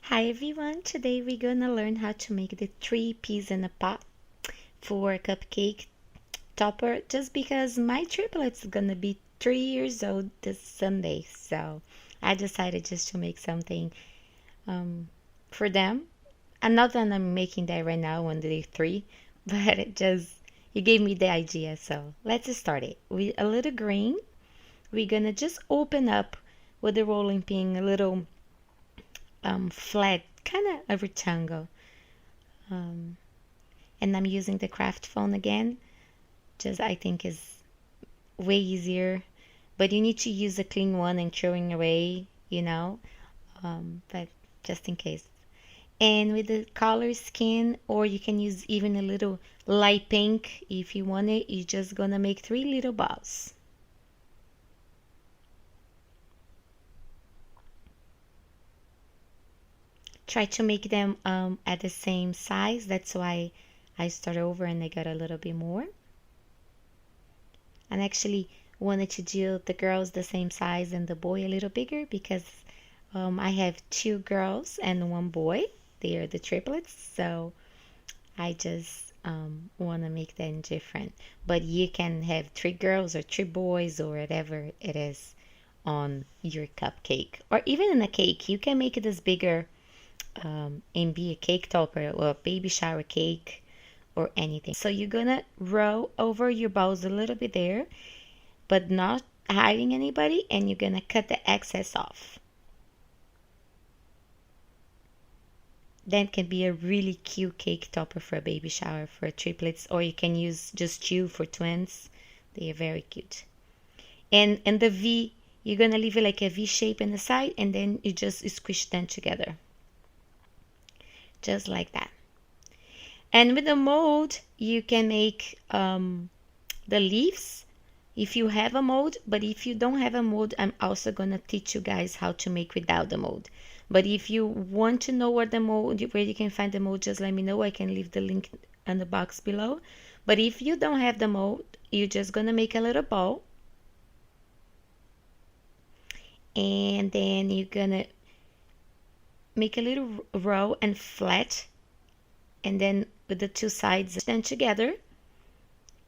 Hi everyone, today we're gonna learn how to make the 3 peas in a pot for a cupcake topper just because my triplet's gonna be 3 years old this Sunday, so I decided just to make something for them. And not that I'm making that right now on day 3, but you gave me the idea, so let's start it. With a little green, we're gonna just open up with the rolling pin a little flat, kind of a rectangle. And I'm using the craft phone again, just I think is way easier. But you need to use a clean one and throwing away, but just in case. And with the color skin, or you can use even a little light pink if you want it, you're just gonna make 3 little balls. Try to make them at the same size. That's why I start over and I got a little bit more. And actually wanted to do the girls the same size and the boy a little bigger because I have 2 girls and 1 boy. They are the triplets, so I just want to make them different. But you can have 3 girls or 3 boys or whatever it is on your cupcake. Or even in a cake, you can make this bigger and be a cake topper or a baby shower cake or anything. So you're gonna roll over your balls a little bit there, but not hiding anybody, and you're gonna cut the excess off. That can be a really cute cake topper for a baby shower for triplets, or you can use just 2 for twins. They are very cute. And the V, you're gonna leave it like a V shape in the side, and then you just squish them together. Just like that. And with the mold, you can make the leaves if you have a mold, but if you don't have a mold, I'm also gonna teach you guys how to make without the mold. But if you want to know where you can find the mold, just let me know. I can leave the link in the box below. But if you don't have the mold, you're just gonna make a little ball, and then you're gonna make a little row and flat, and then with the 2 sides stand together,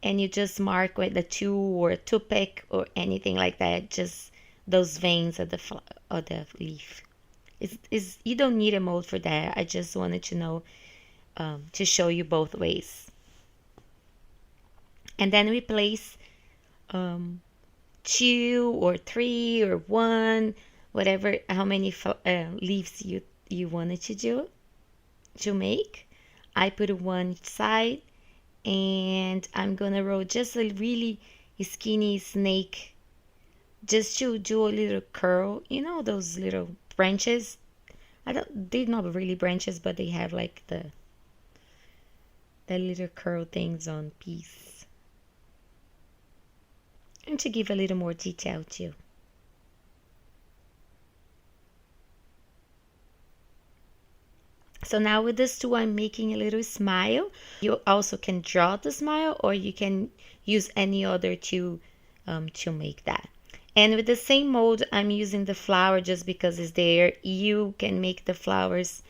and you just mark with the 2 or a toothpick or anything like that, just those veins of the leaf. You don't need a mold for that. I just wanted to know to show you both ways. And then we place 2 or 3 or 1, whatever, how many leaves you wanted to make. I put 1 side, and I'm gonna roll just a really skinny snake, just to do a little curl. You know those little branches? They're not really branches, but they have like the little curl things on peas, and to give a little more detail too. So now with this tool, I'm making a little smile. You also can draw the smile, or you can use any other to make that. And with the same mold, I'm using the flower just because it's there. You can make the flowers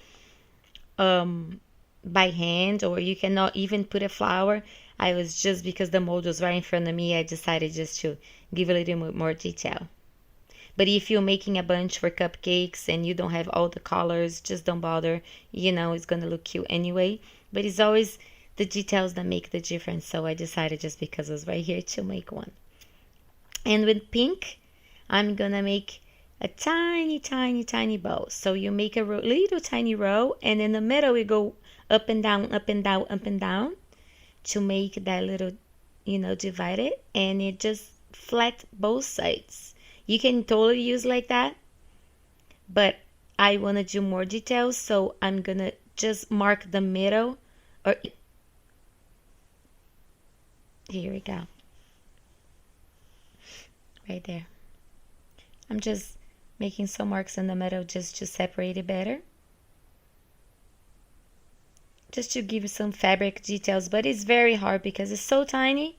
by hand, or you cannot even put a flower. I was just, because the mold was right in front of me, I decided just to give a little more detail. But if you're making a bunch for cupcakes and you don't have all the colors, just don't bother. It's going to look cute anyway. But it's always the details that make the difference. So I decided, just because I was right here, to make one. And with pink, I'm going to make a tiny, tiny, tiny bow. So you make a little tiny row, and in the middle we go up and down, up and down, up and down to make that little, divide it. And it just flat both sides. You can totally use like that, but I want to do more details, so I'm going to just mark the middle. Or here we go. Right there. I'm just making some marks in the middle just to separate it better. Just to give you some fabric details, but it's very hard because it's so tiny.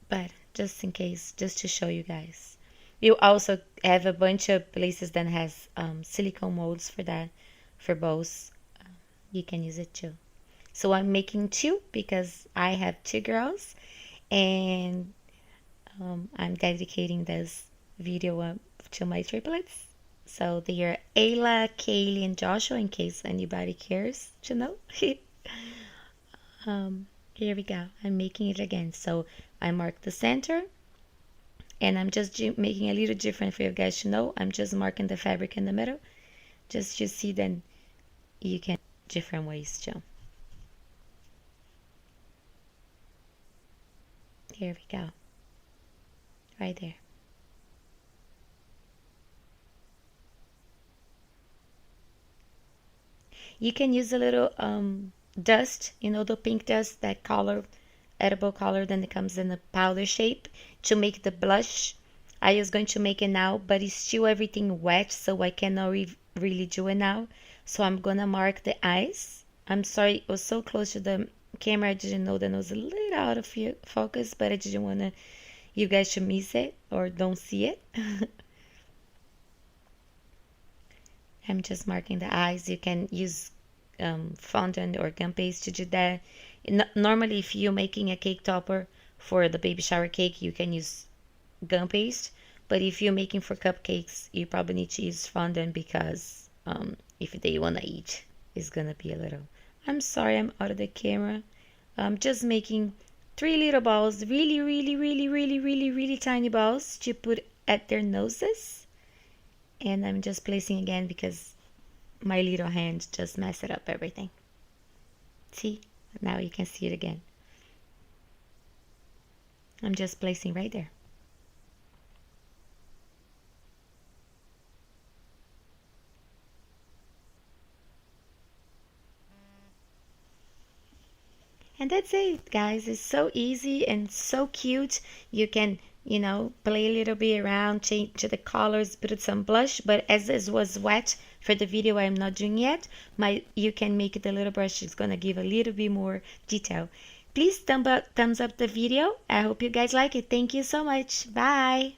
But just in case, just to show you guys. You also have a bunch of places that has silicone molds for that, for bows. You can use it too. So I'm making two because I have two girls, and I'm dedicating this video to my triplets. So they are Ayla, Kaylee, and Joshua, in case anybody cares to know. Here we go. I'm making it again. So I mark the center, and I'm just making a little different for you guys to know. I'm just marking the fabric in the middle, just to see then you can different ways too. Here we go. Right there. You can use a little dust, you know, the pink dust, that color, edible color, then it comes in a powder shape to make the blush. I was going to make it now, but it's still everything wet, so I cannot really do it now. So I'm gonna mark the eyes. I'm sorry, it was so close to the camera, I didn't know that it was a little out of focus, but I didn't want you guys to miss it or don't see it. I'm just marking the eyes. You can use fondant or gum paste to do that. Normally, if you're making a cake topper for the baby shower cake, you can use gum paste. But if you're making for cupcakes, you probably need to use fondant because if they want to eat, it's going to be a little... I'm sorry, I'm out of the camera. I'm just making 3 little balls, really, really, really, really, really, really tiny balls to put at their noses. And I'm just placing again because my little hand just messed up everything. See? Now you can see it again. I'm just placing right there. And that's it, guys. It's so easy and so cute. You can, you know, play a little bit around, change the colors, put some blush. But as this was wet for the video, I'm not doing yet. You can make the little brush. It's gonna give a little bit more detail. Please thumbs up the video. I hope you guys like it. Thank you so much. Bye.